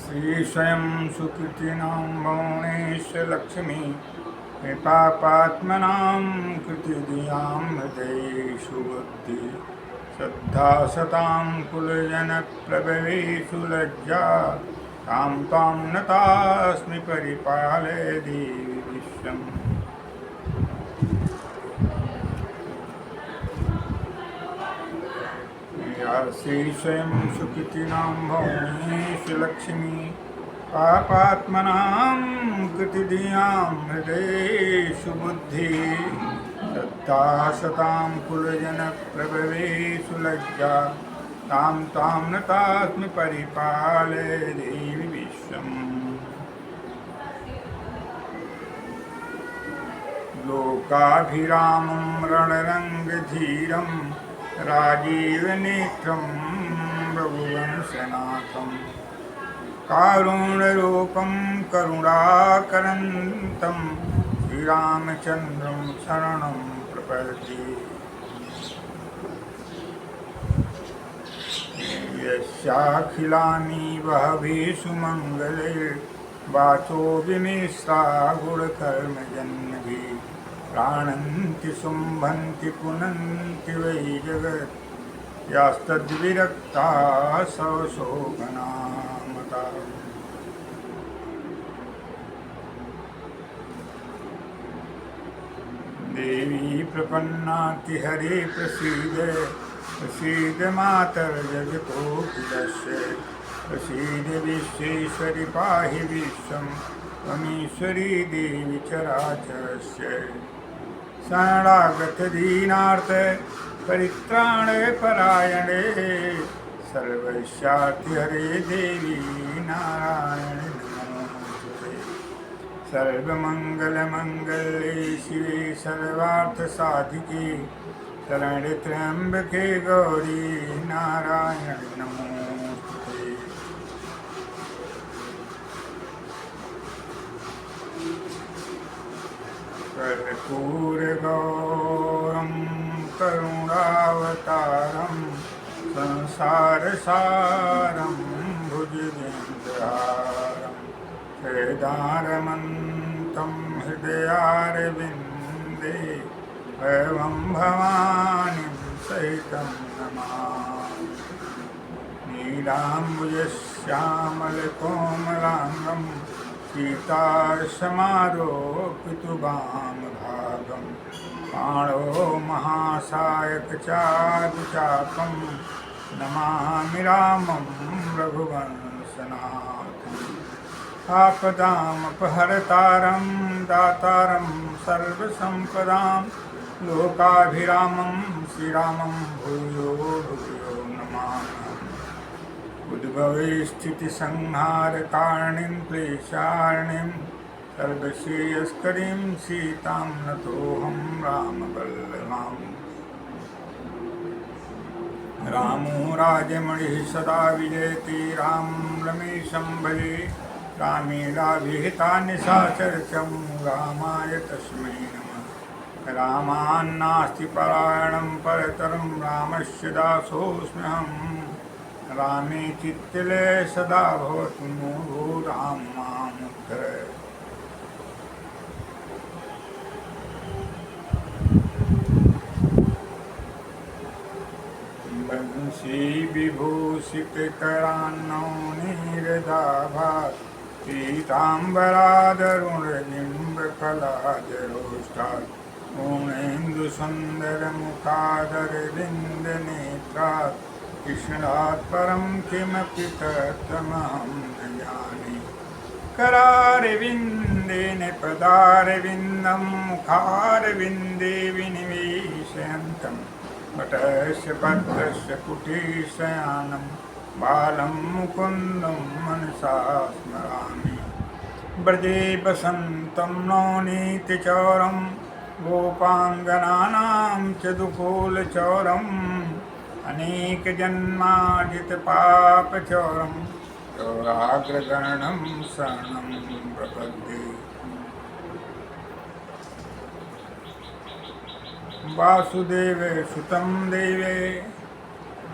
श्री स्वयं सुकृतिनां भुवनेशलक्ष्मी कृपापात्मनां कृतिधियां हृदयेषु बुद्धि श्रद्धा सतां कुलजनप्रभवेषु लज्जा तां तां नतास्मि परिपालय देवि विश्वम्। या श्री स्वयं सुकृतिनां भुवनेषु लक्ष्मी पापात्मनां कृतिधियां हृदयेषु बुद्धि श्रद्धा सतां कुलजनप्रभवेषु लज्जा तां तां नतास्मि परिपालय देवि विश्वम्। लोकाभिरामं रणरङ्गधीरं राजीवनेत्रं रघुवंशनाथं कारुण्यरूपं करुणाकरन्तं श्रीरामचन्द्रं शरणं प्रपद्ये। यस्याखिलानि बहवीषु मङ्गलैर्वाचो विमिश्रा गुणकर्मजन्मभिः प्राणन्ति शुम्भन्ति पुनन्ति वै जगत् यास्तद्विरक्ता सवशोभनामता। देवी प्रपन्नाति हरे प्रसीद प्रसीद मातर्जगतोऽखिलस्य प्रसीद विश्वेश्वरि पाहि विश्वं त्वमीश्वरी देवी चराचरस्य। शरणागतदीनार्थ परित्राणे परायणे सर्वस्यार्ति हरे देवी नारायणे नमोस्तुते। सर्वमङ्गलमङ्गले शिवे सर्वार्थसाधिके शरणे त्र्यम्बके गौरी नारायणे नमोस्तुते। कर्पूरगौरं करुणावतारं संसारसारं भुजगेन्द्रहारं हृदारमन्तं हृदयारविन्दे भवं भवानीं सहितं नमामि। नीलाम्बुजश्यामलकोमलाङ्गं सीतासमारोपितुवामभागं पाणो महासायकचारुचापं नमामि रामं रघुवंशनाथम्। आपदामपहर्तारं दातारं सर्वसम्पदां लोकाभिरामं श्रीरामं भूयो भूयो नमामि। उद्भवे स्थितिसंहारकारिणीं क्लेशारिणीं सर्वश्रेयस्करीं सीतां नतोऽहं रामवल्लभाम्। रामो राजमणिः सदा विजयति रामं रमेशं भजे रामे राभिहिता निशाचरचं रामाय तस्मै नमः। रामान्नास्ति परायणं परतरं रामस्य दासोऽस्म्यहम्। रामे चित्तले सदा भवतु मोहो राम मामुद्धर। बंशी विभूषित करान्नो नीरदाभात् पीताम्बरादरुणनिम्बफलादरोष्टात् पूर्णेन्दुसुन्दरमुखादरविन्दनेत्रात् कृष्णात् परं किमपि तत्त्वमहं न जाने। करारविन्देन पदारविन्दं मुखारविन्दे विनिवेशयन्तं वटस्य पत्रस्य कुटीशयानं बालं मुकुन्दं मनसा स्मरामि। ब्रजे वसन्तं नवनीतिचौरं गोपाङ्गनानां च दुकूलचौरम् अनेकजन्मार्जितपापचौरं चौराग्रगणनं शरणं प्रपद्ये। वासुदेवे सुतं देवे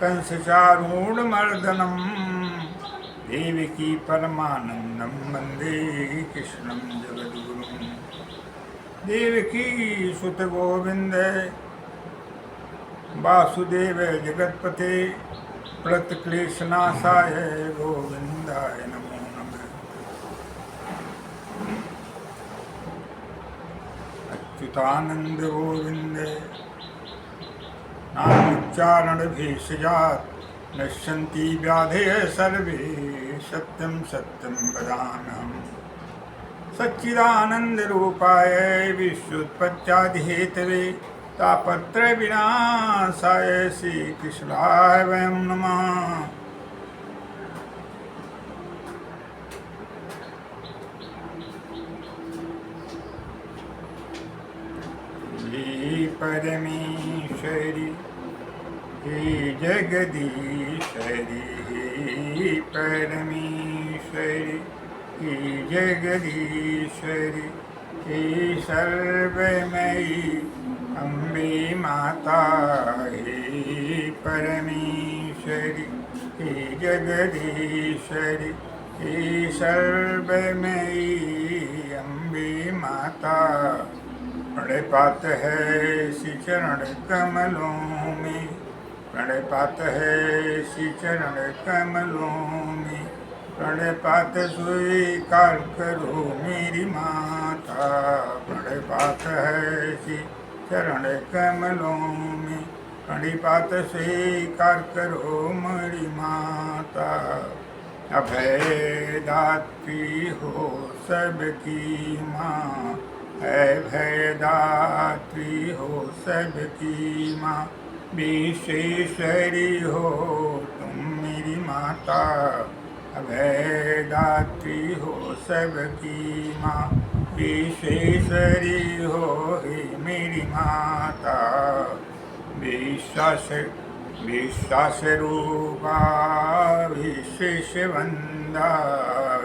कंसचारूढमर्दनं देवकी परमानंदम वंदे कृष्णं जगद्गुरुं। देवकी सुत गोविंद वासुदेव जगतपते प्लतक्लेशनाशाय गोविंदाय नमो नमः। अच्युतानंद गोविंद नामोच्चारण भेषजात नश्यन्ति व्याधय सर्वे सत्यं सत्यं वदाम्यहम्। सच्चिदानंद रूपाय विश्वोत्पत्त्यादिहेतवे तापत्रय विनाशाय श्री कृष्णाय वयं नमः। हे परमेश्वरी हे जगदीश्वरी हे परमेश्वरी हे जगदीश्वरी हे सर्वमयी अम्बे माता हे परमेश्वरी हे जगदीश्वरी हे सर्वमयी अम्बे माता। प्रणपात है श्री चरण कमलों में, प्रणपात है श्री चरण कमलों में, प्रणपात स्वीकार करो मेरी माता। प्रणपात है श्री चरण कमलों में, प्रणपात स्वीकार करो मेरी माता। अभय दात्री हो सबकी माँ, अभयदात्री हो सबकी माँ, विश्वेश्वरी हो तुम मेरी माता। अभयदात्री हो सबकी माँ, विश्वेश्वरी हो हे मेरी माता। विश्वास रूपा विश्वेशवंदा,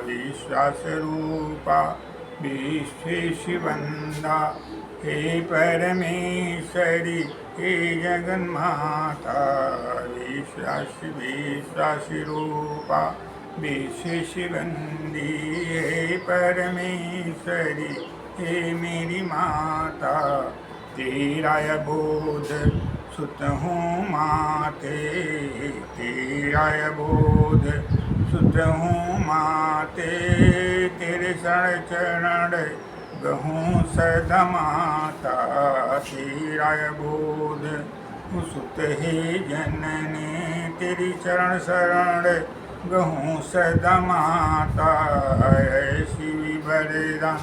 विश्वास रूपा विश्वेशवंदा, हे परमेश्वरी हे जगन्माता। विश्वास रूपा विश्वेशवंदी, हे परमेश्वरी हे मेरी माता। तेरा बोध सुत हूँ माते, तेरा बोध सुत हूँ माते, तेरे शरण चरण गहूँ सदा माता। तेरा बोध सुत हे जननी, तेरी चरण शरण गहूँ सदा माता। ऐसी वरदान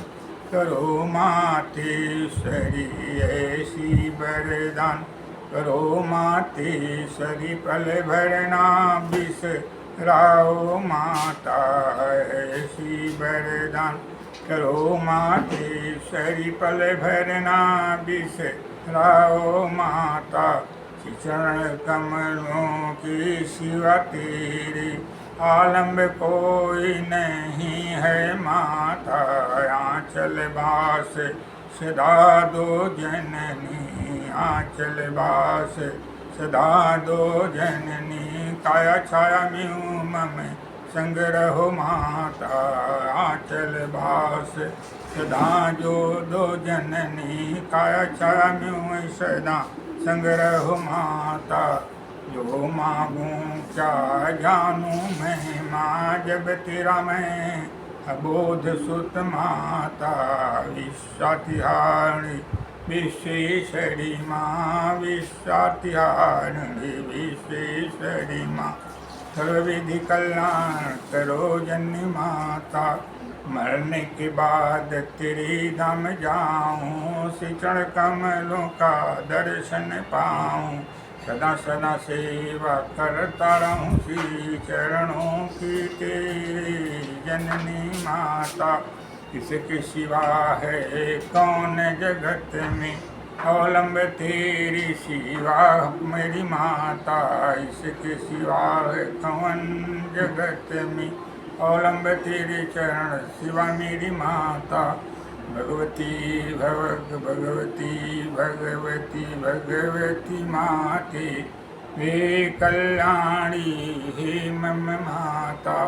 करो मातेश्वरी, ऐसी वरदान करो मातेश्वरी, पल भरना बिसराओ माता। ऐसी वरदान करो मातेश्वरी, पल भरना बिसराओ माता। चरण कमलों की सिवा तेरे आलम्ब कोई नहीं है माता। आंचल बास सदा दो जननी, आंचल बास सदा दो जननी, काया छाया म्यूं मम संग रहो माता। आंचल बास सदा जो दो जननी, काया छाया म्यूं सदा संग रहो माता। जो मांगूं क्या जानूं मैं माँ, जब तेरा मैं अबोध सुत माता। विश्वातिहारिणी विश्वेश्वरी माँ, विश्वातिहारिणी विश्वेश्वरी माँ, सर्वविधि कल्याण करो जननी माता। मरने के बाद तेरे धाम जाऊं, श्री चरण कमलों का दर्शन पाऊं। सदा सदा सेवा करता रहूं श्री चरणों की तेरी जननी माता। किसके सिवा है कौन जगत में, अवलंब तेरी सिवा मेरी माता। इसके सिवा है कौन जगत में, अवलंब तेरे चरण सिवा मेरी माता। भगवती भगवती भगवती भगवती माते, वे कल्याणी हे मम माता।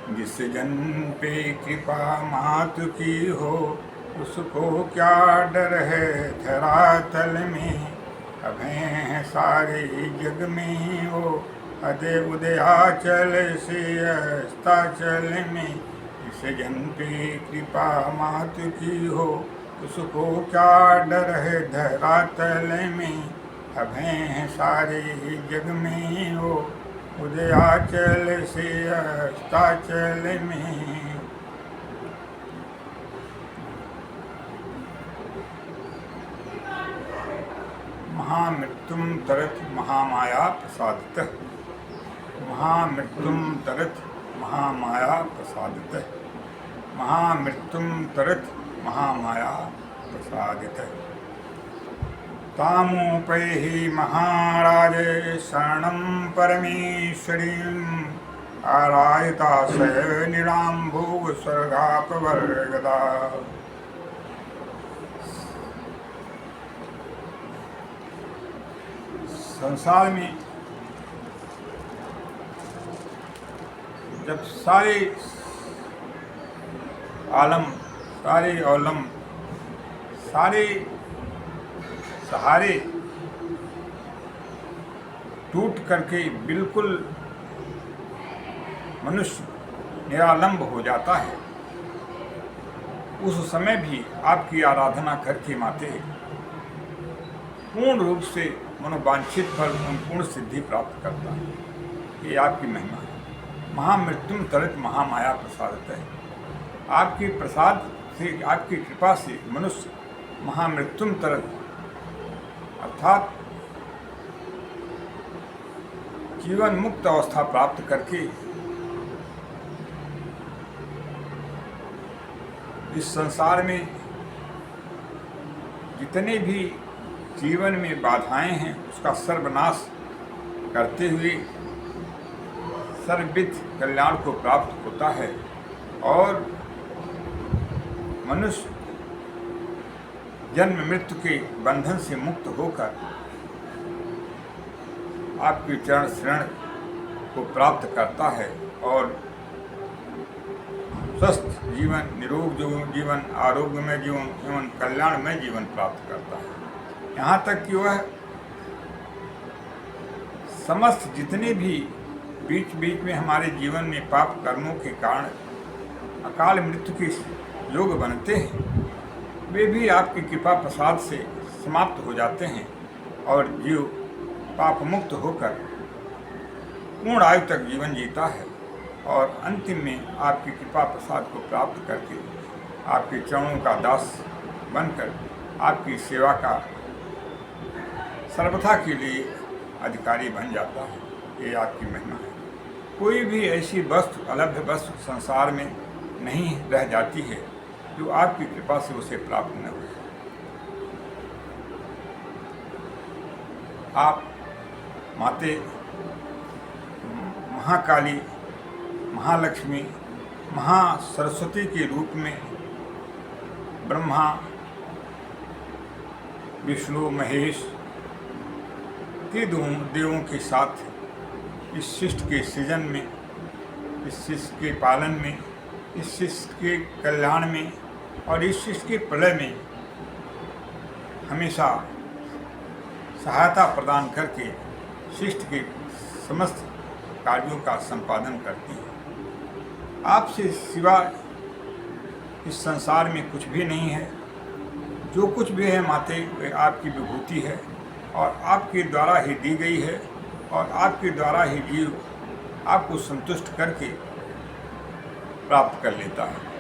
जिस जन पे कृपा मातु की हो, उसको क्या डर है धरातल में। अभय हैं सारे जग में वो, अदे उदयाचल से अस्ताचल में। जिस जन पे कृपा मातु की हो, उसको क्या डर है धरातल में। अभय हैं सारे जग में वो, उदयाचल से अस्ताचल में। महामृत्युम तरत महामाया प्रसादतः। महामृत्युम तरत महामाया प्रसादतः। महामृत्युम तरत महामाया प्रसादितः। तामुपैहि महाराज शरणं परमेश्वरीम्। आरायता स निराम्भुव स्वर्गापवर्गदा। संसार में जब सारे आलम, सारे औलम, सारे सहारे टूट करके बिल्कुल मनुष्य निरालंब हो जाता है, उस समय भी आपकी आराधना करके माते पूर्ण रूप से मनोवांछित फल पूर्ण सिद्धि प्राप्त करता है। ये आपकी महिमा है। महामृत्युम तरत महामाया प्रसादत है। आपकी प्रसाद से, आपकी कृपा से मनुष्य महामृत्युम तरत अर्थात जीवन मुक्त अवस्था प्राप्त करके इस संसार में जितने भी जीवन में बाधाएं हैं उसका सर्वनाश करते हुए सर्वविध कल्याण को प्राप्त होता है और मनुष्य जन्म मृत्यु के बंधन से मुक्त होकर आपकी चरण शरण को प्राप्त करता है और स्वस्थ जीवन, निरोग जीवन, आरोग्यमय जीवन एवं कल्याणमय जीवन प्राप्त करता है। यहाँ तक कि वह समस्त जितने भी बीच बीच में हमारे जीवन में पाप कर्मों के कारण अकाल मृत्यु के योग बनते हैं, वे भी आपकी कृपा प्रसाद से समाप्त हो जाते हैं और जीव पाप मुक्त होकर पूर्ण आयु तक जीवन जीता है और अंतिम में आपकी कृपा प्रसाद को प्राप्त करके आपके चरणों का दास बनकर आपकी सेवा का सर्वथा के लिए अधिकारी बन जाता है। ये आपकी महिमा है। कोई भी ऐसी वस्तु, अलभ्य वस्तु संसार में नहीं रह जाती है जो आपकी कृपा से उसे प्राप्त न हो। आप माते महाकाली, महालक्ष्मी, महासरस्वती के रूप में ब्रह्मा, विष्णु, महेश के देवों के साथ इस शिष्ट के सृजन में, इस शिष्ट के पालन में, इस शिष्ट के कल्याण में और इस शिष्ट के प्रलय में हमेशा सहायता प्रदान करके शिष्ट के समस्त कार्यों का संपादन करती है। आपसे सिवा इस संसार में कुछ भी नहीं है। जो कुछ भी है माते, वे आपकी विभूति है और आपके द्वारा ही दी गई है और आपके द्वारा ही जीव आपको संतुष्ट करके प्राप्त कर लेता है।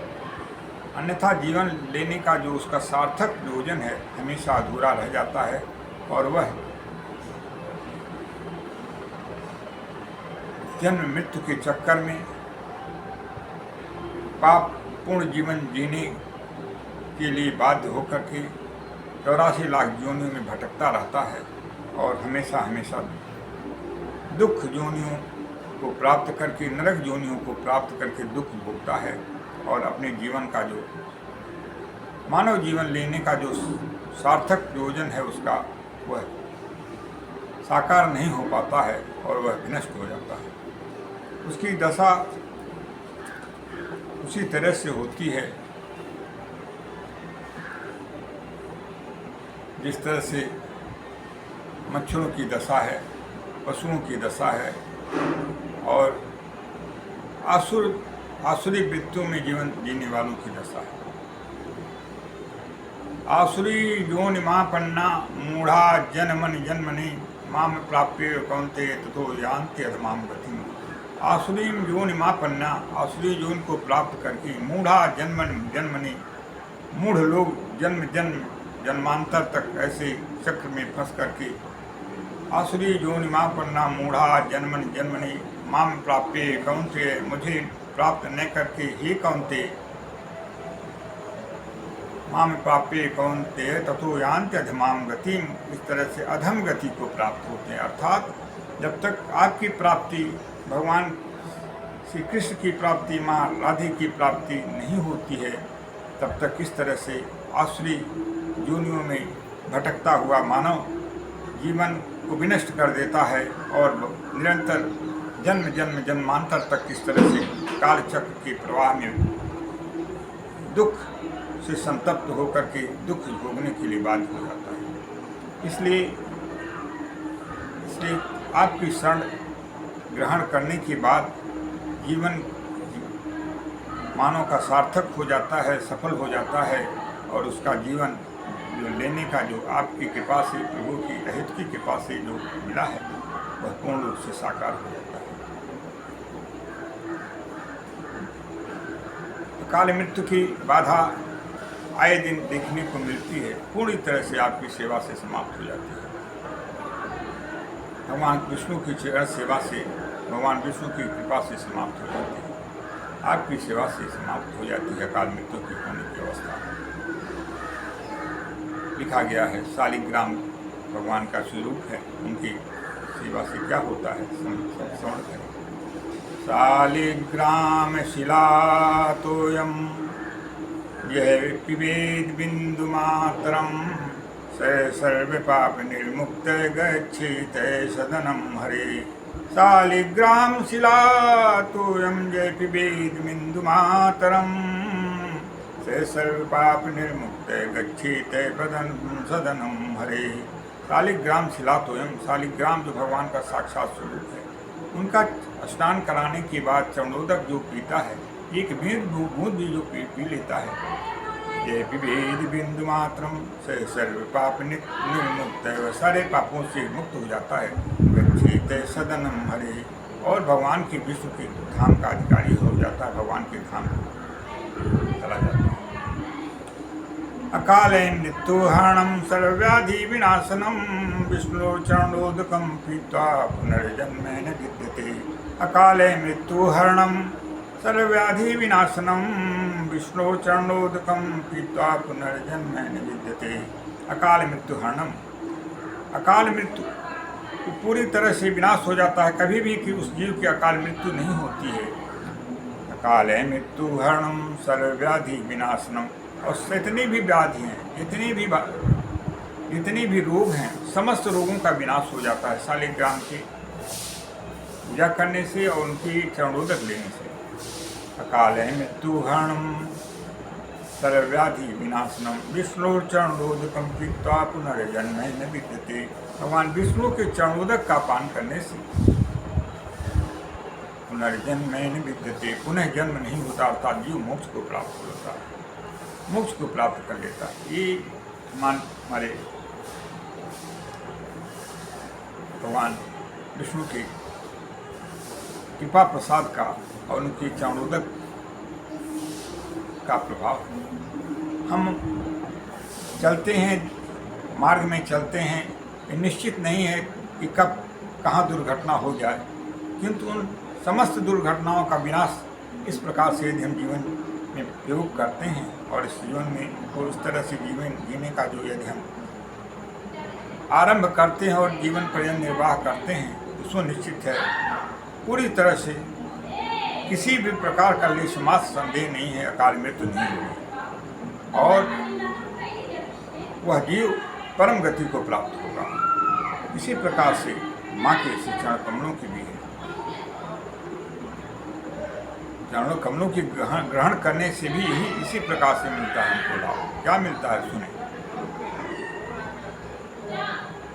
अन्यथा जीवन लेने का जो उसका सार्थक प्रयोजन है हमेशा अधूरा रह जाता है और वह जन्म मृत्यु के चक्कर में पाप पूर्ण जीवन जीने के लिए बाध्य होकर के 84 लाख योनियों में भटकता रहता है और हमेशा हमेशा दुख योनियों को प्राप्त करके, नरक योनियों को प्राप्त करके दुख भोगता है और अपने जीवन का जो मानव जीवन लेने का जो सार्थक प्रयोजन है उसका वह साकार नहीं हो पाता है और वह विनष्ट हो जाता है। उसकी दशा उसी तरह से होती है जिस तरह से मच्छरों की दशा है, पशुओं की दशा है और आसुरी वृत्तियों में जीवन जीने वालों की दशा है। आसुरी योनिमापन्ना मूढ़ा जनमन जन्मनि माम प्राप्य कौन्तेय ततो यान्ति अधमाम गतिम्। आसुरी योनिमापन्ना, आसुरी योनि को प्राप्त करके मूढ़ा जन्मनि, मूढ़ लोग जन्मांतर तक ऐसे चक्र में फंस करके आसुरी योनिमापन्ना मूढ़ा जन्मनि माम प्राप्य कौन्तेय, मुझे प्राप्त न करके हे कौन्तेय, माम प्राप्य कौन्तेय ततो यान्ति अधमाम गतिम, इस तरह से अधम गति को प्राप्त होते हैं। अर्थात जब तक आपकी प्राप्ति भगवान श्री कृष्ण की प्राप्ति, माँ राधे की प्राप्ति नहीं होती है, तब तक इस तरह से आसुरी योनियों में भटकता हुआ मानव जीवन को विनष्ट कर देता है और निरंतर जन्मांतर तक इस तरह से कालचक्र के प्रवाह में दुख से संतप्त होकर के दुख भोगने के लिए बाध्य हो जाता है। इसलिए आपकी शरण ग्रहण करने के बाद जीवन मानव का सार्थक हो जाता है, सफल हो जाता है और उसका जीवन जो लेने का जो आपकी कृपा से, प्रभु की अहित की कृपा से जो मिला है वह पूर्ण रूप से साकार हो जाता है। काल मृत्यु की बाधा आए दिन देखने को मिलती है, पूरी तरह से आपकी सेवा से समाप्त हो जाती है। भगवान विष्णु की चरण सेवा से, भगवान विष्णु की कृपा से समाप्त हो जाती है, आपकी सेवा से समाप्त हो जाती है काल मृत्यु की होने की अवस्था। लिखा गया है शालिग्राम भगवान का स्वरूप है, उनकी सेवा से क्या होता है श्रवण करें। शालिग्राम शिलातोयम यह पिबेद बिंदु मात्रम स सर्व पाप निर्मुक्त गच्छेत सदनम हरे। शालिग्राम शिलातोयम जय पिबेद बिंदु मात्रम स सर्व पाप निर्मुक्त गच्छेत सदनम हरे। शालिग्राम शिलातोयम, शालिग्राम जो भगवान का साक्षात स्वरूप है, उनका स्नान कराने के बाद चरणोदक जो पीता है, एक बूंद भी जो पी लेता है, ये पिबेद बिंदु मात्रम से सर्व पाप निर्मुक्त, वह सारे पापों से मुक्त हो जाता है। गच्छेत सदनम हरे, और भगवान के विश्व के धाम का अधिकारी हो जाता है, भगवान के धाम चला जाता है। अकाले मृत्युहरणम सर्वव्याधि विनाशनम विष्णुर्चरणोदकम पीत्वा पुनर्जन्मेन विद्यते। अकाले मृत्युहरणम सर्वव्याधि विनाशनम विष्णुर्चरणोदकम पीत्वा पुनर्जन्मेन विद्यते। अकाल मृत्युहरणम, अकाल मृत्यु पूरी तरह से विनाश हो जाता है, कभी भी कि उस जीव की अकाल मृत्यु नहीं होती है। अकाले मृत्युहरणम सर्वव्याधि विनाशनम, और जितनी भी व्याधि हैं, जितनी भी रोग हैं, समस्त रोगों का विनाश हो जाता है शालिग्राम की पूजा करने से और उनकी चरणोदक लेने से। अकाले मृत्युहरणम सर्वव्याधि विनाशनम विष्णुर्चरणोदकम पीत्वा पुनर्जन्मेन विद्यते। भगवान विष्णु के चरणोदक का पान करने से पुनर्जन्मेन विद्यते, पुनः जन्म नहीं होता, अर्थात जीव मोक्ष को प्राप्त होता है, मोक्ष को प्राप्त कर लेता है। ये हमारे भगवान विष्णु के कृपा प्रसाद का और उनके चरणोदक का प्रभाव। हम चलते हैं, मार्ग में चलते हैं, ये निश्चित नहीं है कि कब कहाँ दुर्घटना हो जाए, किंतु उन समस्त दुर्घटनाओं का विनाश इस प्रकार से यदि हम जीवन में प्रयोग करते हैं और इस जीवन में और उस तरह से जीवन जीने का जो यदि हम आरंभ करते हैं और जीवन पर्यंत निर्वाह करते हैं, तो सुनिश्चित है पूरी तरह से किसी भी प्रकार का लेशमात्र संदेह नहीं है, अकाल मृत्यु नहीं होगी और वह जीव परम गति को प्राप्त होगा। इसी प्रकार से माँ के चरण कमलों की भी है। चरणों कमलों की ग्रहण करने से भी यही इसी प्रकार से मिलता है हमको लाभ। क्या मिलता है सुने।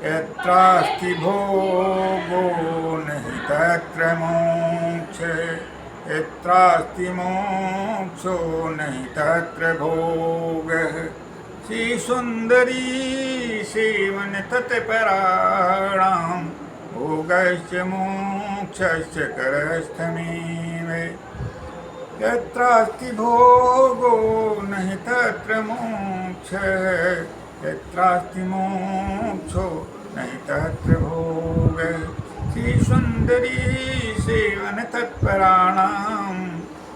यत्रास्ति भोगो नहि तत्र मोक्ष, यत्रास्ति मोक्षो नहि तत्र भोगः। श्री सुंदरी सेवन तत्पराणां भोगश्च मोक्षश्च करस्थमेव। यत्रास्ति भोगो नहि तत्र मोक्षः, यत्रास्ति मोक्षो नहि तत्र भोगः। श्री सुंदरी सेवन तत्पराणां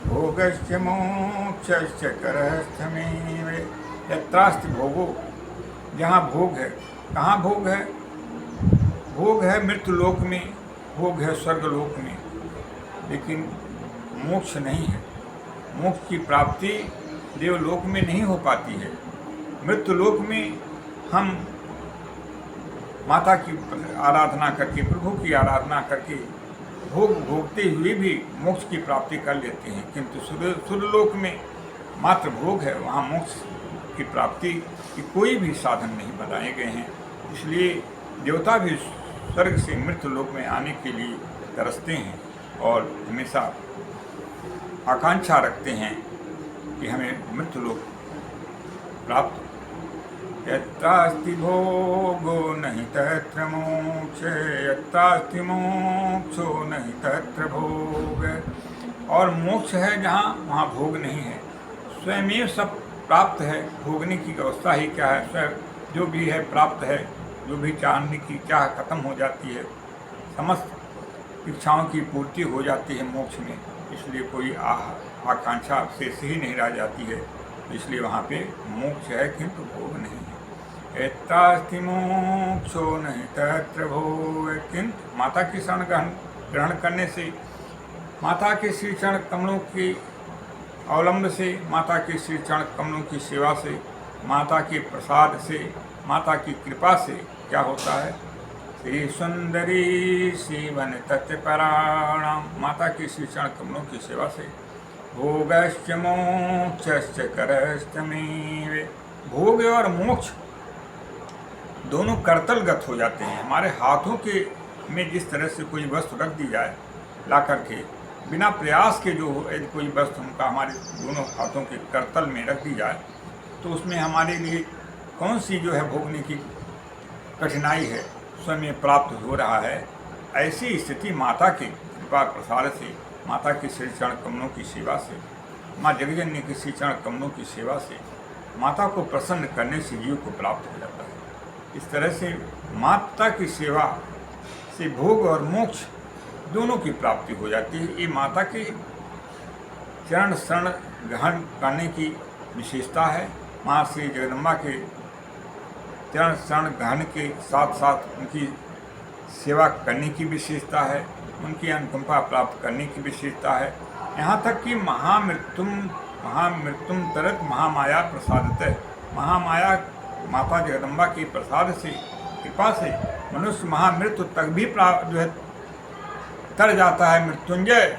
भोगश्च मोक्षश्च करस्थमेव। यत्रास्ति भोगो, जहाँ भोग है, कहाँ भोग है? भोग है मृत्यु लोक में, भोग है स्वर्ग लोक में, लेकिन मोक्ष नहीं है। मोक्ष की प्राप्ति देवलोक में नहीं हो पाती है। मृत्यु लोक में हम माता की आराधना करके, प्रभु की आराधना करके भोग भोगते हुए भी मोक्ष की प्राप्ति कर लेते हैं, किंतु सुरलोक में मात्र भोग है, वहाँ मोक्ष की प्राप्ति की कोई भी साधन नहीं बनाए गए हैं। इसलिए देवता भी स्वर्ग से मृत्यु लोक में आने के लिए तरसते हैं और हमेशा आकांक्षा रखते हैं कि हमें मृत्यु लोक प्राप्त हो। यत्रास्ति भोगो नहीं तत्र मोक्ष, यत्रास्ति मोक्षो नहीं तत्र भोग। और मोक्ष है जहाँ, वहाँ भोग नहीं है। स्वयं सब प्राप्त है, भोगने की अवस्था ही क्या है। स्वयं जो भी है प्राप्त है, जो भी चाहने की चाह खत्म हो जाती है, समस्त इच्छाओं की पूर्ति हो जाती है मोक्ष में। इसलिए कोई आकांक्षा शेष ही नहीं रह जाती है, इसलिए वहाँ पे मोक्ष है किंतु भोग नहीं है। यत्रास्ति मोक्षो नहीं तत्र भोग। किंतु माता की शरण ग्रहण करने से, माता के श्री चरण कमलों की अवलंब से, माता के श्री चरण कमलों की सेवा से, माता के प्रसाद से, माता की कृपा से क्या होता है? श्री सुंदरी सेवन तत्पराणां, माता की श्री चरण कमलों की सेवा से भोगश्च मोक्षश्च करस्थमेव। भोग और मोक्ष दोनों करतलगत हो जाते हैं। हमारे हाथों के में जिस तरह से कोई वस्तु रख दी जाए ला करके, बिना प्रयास के जो यदि कोई वस्तु उनका हमारे दोनों हाथों के करतल में रख दी जाए, तो उसमें हमारे लिए कौन सी जो है भोगने की कठिनाई है, स्वयं प्राप्त हो रहा है। ऐसी स्थिति माता के कृपा प्रसाद से, माता के श्री चरण कमलों की सेवा से, माँ जगजननी के श्री चरण कमलों की सेवा से, माता को प्रसन्न करने से जीव को प्राप्त हो जाता है। इस तरह से माता की सेवा से भोग और मोक्ष दोनों की प्राप्ति हो जाती है। ये माता के चरण शरण ग्रहण करने की विशेषता है। माँ श्री जगदम्बा के चरण शरण ग्रहण के साथ साथ उनकी सेवा करने की विशेषता है, उनकी अनुकंपा प्राप्त करने की विशेषता है। यहाँ तक कि महामृत्युम तरत महामाया प्रसादतः, महामाया माता जगदम्बा के प्रसाद से, कृपा से मनुष्य महामृत्यु तक भी जो है तर जाता है। मृत्युंजय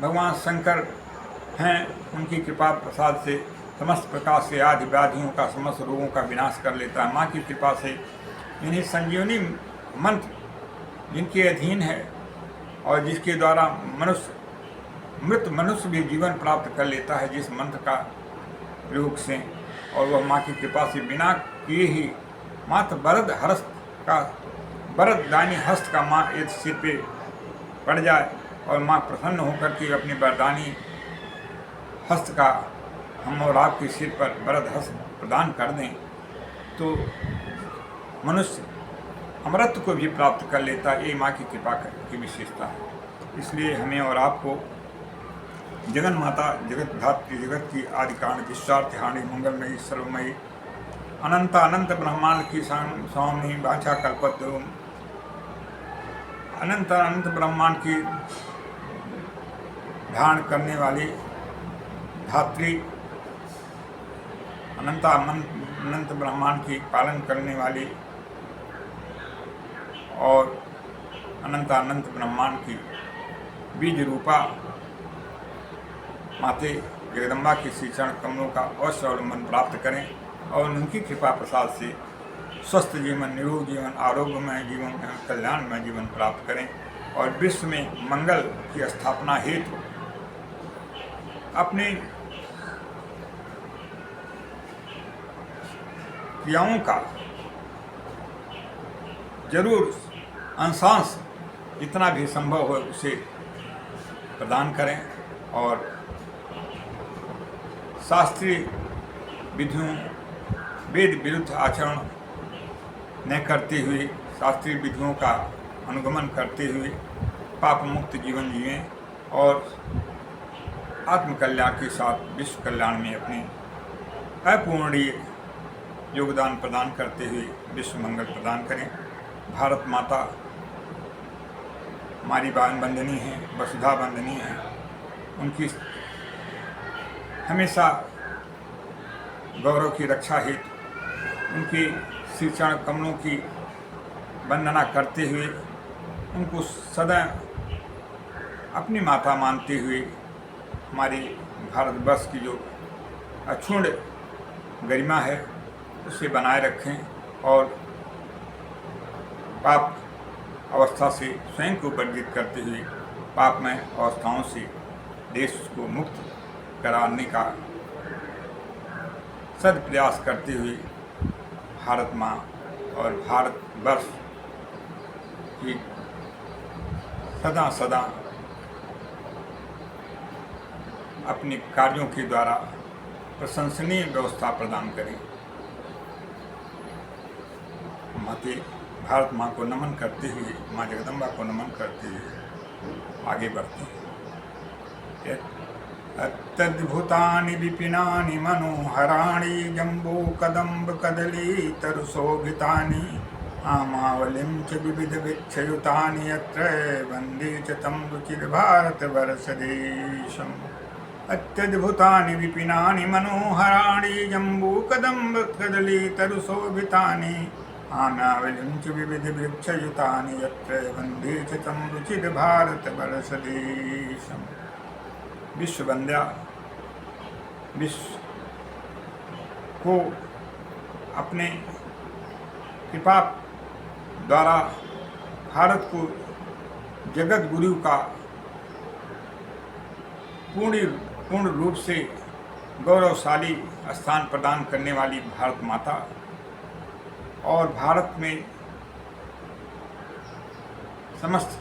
भगवान शंकर हैं, उनकी कृपा प्रसाद से समस्त प्रकार से आदि व्याधियों का, समस्त रोगों का विनाश कर लेता है। माँ की कृपा से इन्हीं संजीवनी मंत्र जिनके अधीन है और जिसके द्वारा मृत मनुष्य भी जीवन प्राप्त कर लेता है, जिस मंत्र का प्रयोग से, और वह माँ की कृपा से बिना किए ही मात्र वरदानी हस्त का माँ एक सिर पे पड़ जाए और माँ प्रसन्न होकर के अपनी वरदानी हस्त का हम और आपके सिर पर वरद हस्त प्रदान कर दें, तो मनुष्य अमृत को भी प्राप्त कर लेता है। ये माँ की कृपा की विशेषता है। इसलिए हमें और आपको जगन माता, जगत धात्री, जगत की आदि कारण विश्वार्थ हानि मंगलमयी सर्वमयी अनंत अनंत ब्रह्मांड की स्वामी वाचा कल्पतरु, अनंत अनंत ब्रह्मांड की ध्यान करने वाली धात्री, अनंत अनंत ब्रह्मांड की पालन करने वाली और अनंत अनंत ब्रह्मांड की बीज रूपा माते जगदम्बा के श्री चरण कमलों का अवश्य अवलंबन प्राप्त करें और उनकी कृपा प्रसाद से स्वस्थ जीवन, निरोग जीवन, आरोग्यमय जीवन, कल्याणमय जीवन प्राप्त करें और विश्व में मंगल की स्थापना हेतु अपनी क्रियाओं का जरूर अंशांश जितना भी संभव हो उसे प्रदान करें और शास्त्रीय विधियों, वेद विरुद्ध आचरण न करते हुए, शास्त्रीय विधियों का अनुगमन करते हुए पाप मुक्त जीवन जिएं और आत्मकल्याण के साथ विश्व कल्याण में अपने अपूर्णीय योगदान प्रदान करते हुए विश्व मंगल प्रदान करें। भारत माता हमारी वंदनीय है, वसुधा वंदनीय है। उनकी हमेशा गौरव की रक्षा हेतु उनकी श्री चरण कमलों की वंदना करते हुए उनको सदा अपनी माता मानते हुए हमारे भारतवर्ष की जो अक्षुण्ण गरिमा है उसे बनाए रखें और पाप अवस्था से स्वयं को वर्जित करते हुए पापमय अवस्थाओं से देश को मुक्त कराने का सद प्रयास करते हुए भारत माँ और भारतवर्ष की सदा सदा अपने कार्यों के द्वारा प्रशंसनीय व्यवस्था प्रदान करें। माते भारत माँ को नमन करते हुए, माँ जगदम्बा को नमन करते हुए आगे बढ़ते हैं। अत्यद्भुतानि विपिनानि मनोहराणि जम्बो कदम्ब कदली तरुशोभितानि आमावलिं च विविधवृक्षयुतानि यत्र वन्दे च तं रुचिर्भारतवर्षदेशम्। अत्यद्भुतानि विपिनानि मनोहराणि जम्बो कदम्ब कदली तरुशोभितानि आमावलिं च विविधवृक्षयुतानि यत्र वन्दे च तं रुचिर्भारतवर्षदेशम्। विश्व वंद्या विश्व को अपने कृपा द्वारा भारत को जगत गुरु का पूर्ण रूप से गौरवशाली स्थान प्रदान करने वाली भारत माता और भारत में समस्त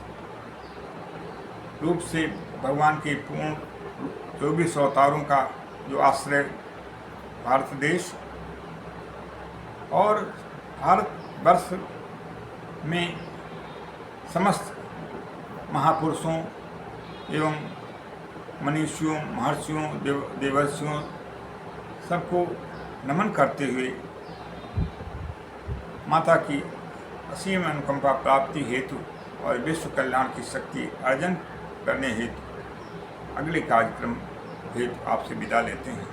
रूप से भगवान के पूर्ण 24 अवतारों का जो आश्रय भारत देश और भारतवर्ष में समस्त महापुरुषों एवं मनीषियों, महर्षियों, देवर्षियों सबको नमन करते हुए माता की असीम अनुकंपा प्राप्ति हेतु और विश्व कल्याण की शक्ति अर्जन करने हेतु अगले कार्यक्रम हेतु आपसे विदा लेते हैं।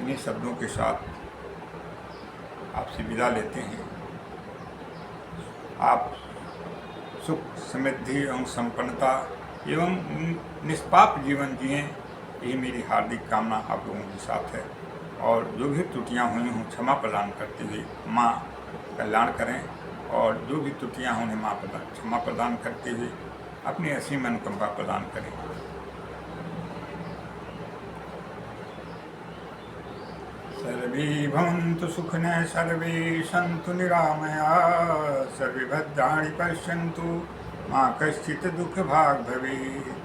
इन्हीं शब्दों के साथ आपसे विदा लेते हैं। आप सुख, समृद्धि एवं संपन्नता एवं निष्पाप जीवन जिएं, यही मेरी हार्दिक कामना आप लोगों के साथ है। और जो भी त्रुटियां हुई हों क्षमा प्रदान करते हुए माँ कल्याण करें और जो भी त्रुटियां हों उन्हें क्षमा प्रदान करते हुए अपनी असीम अनुकंपा प्रदान करें। सर्वे भवन्तु सुखिनः, सर्वे सन्तु निरामयाः, सर्वे भद्राणि पश्यन्तु मा कश्चित् दुःखभाग् भवेत्।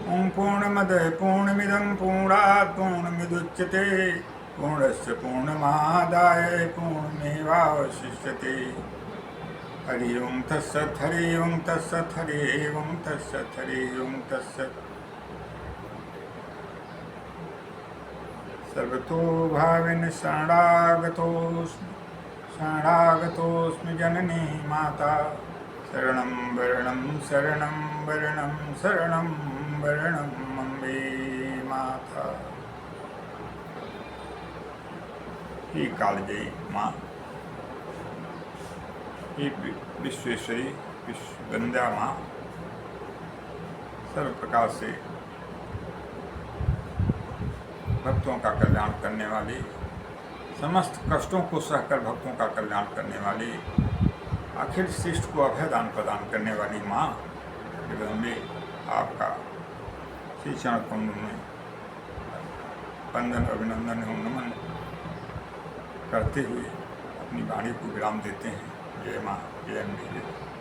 ॐ पूर्णमदः पूर्णमिदं पूर्णात् पूर्णमुदच्यते पूर्णस्य पूर्णमादाय पूर्णमेवावशिष्यते। हरि ओं तत्सत्, हरि ओं तत्सत्, हरि ओं तत्सत्, हरि ओं तत्सत्। सर्वतो भावेन शरणागतोऽस्मि जननी माता। शरणं वरणं शरणं वरणं शरणं वरणं अम्बे माता। हे कालजयी माँ, हे विश्वेश्वरी, विश्ववंद्या माँ, सर्व प्रकार से भक्तों का कल्याण करने वाली, समस्त कष्टों को सहकर भक्तों का कल्याण करने वाली, अखिल सृष्टि को अभयदान प्रदान करने वाली माँ जगदम्बे, आपका श्री चरण कुंड में वंदन, अभिनंदन एवं नमन करते हुए अपनी वाणी को विराम देते हैं। जय माँ, जय अम्बे, जय।